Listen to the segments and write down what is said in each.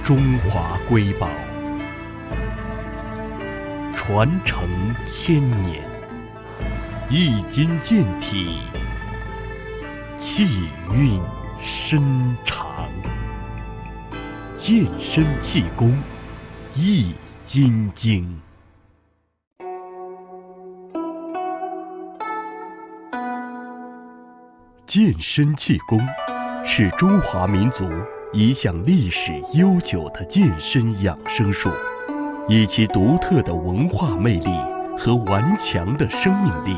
中华瑰宝，传承千年，易筋健体，气韵深长。健身气功，易筋经。健身气功是中华民族一项历史悠久的健身养生术，以其独特的文化魅力和顽强的生命力，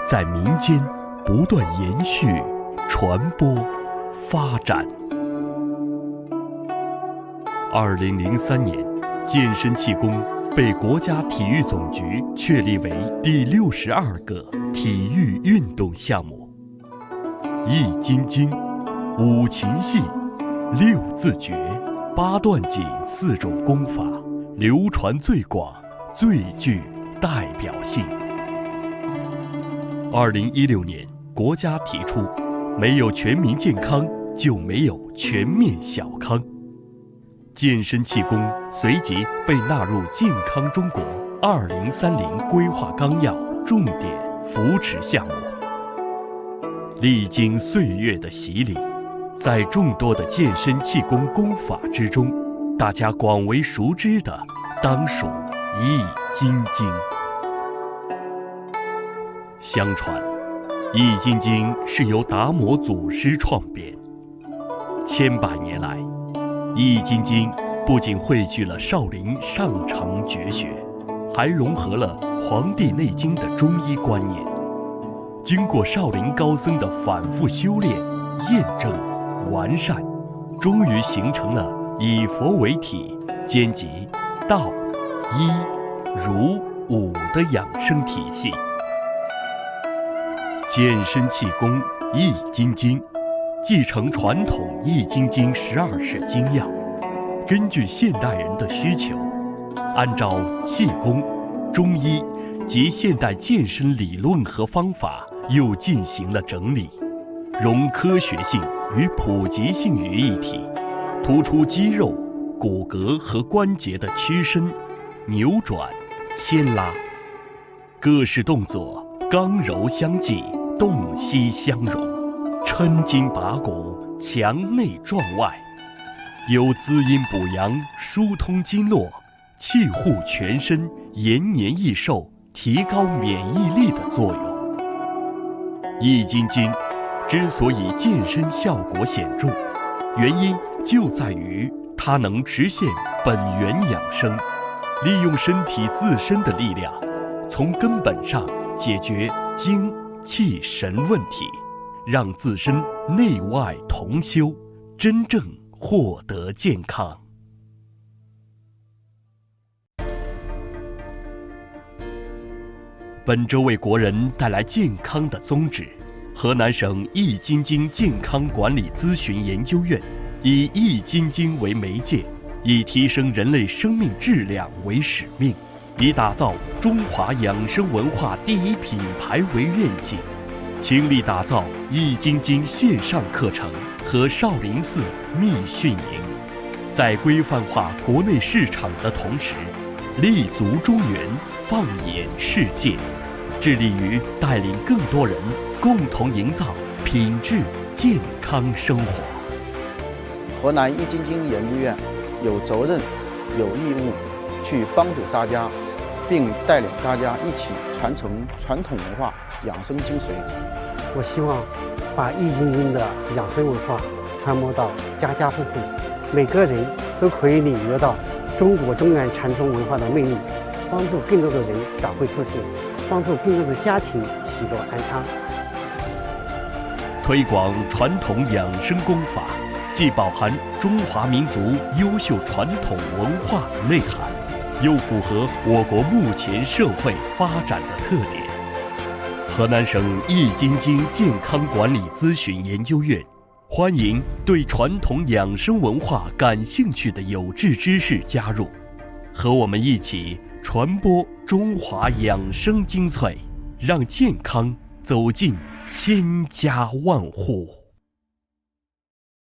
在民间不断延续、传播、发展。2003年，健身气功被国家体育总局确立为第62个体育运动项目。易筋经、五禽戏、六字诀、八段锦4种功法流传最广，最具代表性。2016年，国家提出，没有全民健康，就没有全面小康。健身气功随即被纳入健康中国2030规划纲要重点扶持项目。历经岁月的洗礼，在众多的健身气功功法之中，大家广为熟知的当属易筋经。相传，易筋经是由达摩祖师创编，千百年来，易筋经不仅汇聚了少林上乘绝学，还融合了《黄帝内经》的中医观念。经过少林高僧的反复修炼、验证、完善，终于形成了以佛为体，兼集道、医、儒、武的养生体系。健身气功易筋经继承传统易筋经12式精要，根据现代人的需求，按照气功、中医及现代健身理论和方法又进行了整理，融科学性与普及性于一体，突出肌肉、骨骼和关节的屈伸、扭转、牵拉，各式动作刚柔相济，洞悉相融，抻筋拔骨，强内壮外，有滋阴补阳、疏通经络、气护全身、延年益寿、提高免疫力的作用。易筋经之所以健身效果显著，原因就在于它能实现本源养生，利用身体自身的力量，从根本上解决精气神问题，让自身内外同修，真正获得健康。本周为国人带来健康的宗旨，河南省易筋经健康管理咨询研究院以易筋经为媒介，以提升人类生命质量为使命，以打造中华养生文化第一品牌为愿景，倾力打造易筋经线上课程和少林寺密训营，在规范化国内市场的同时，立足中原，放眼世界，致力于带领更多人共同营造品质健康生活。河南易筋经研究院有责任、有义务去帮助大家，并带领大家一起传承传统文化养生精髓。我希望把易筋经的养生文化传播到家家户户，每个人都可以领略到中国中原禅宗文化的魅力，帮助更多的人找回自信，帮助更多的家庭喜乐安康。推广传统养生功法，既饱含中华民族优秀传统文化的内涵，又符合我国目前社会发展的特点。河南省易筋经健康管理咨询研究院欢迎对传统养生文化感兴趣的有志之士加入，和我们一起传播中华养生精粹，让健康走进千家万户。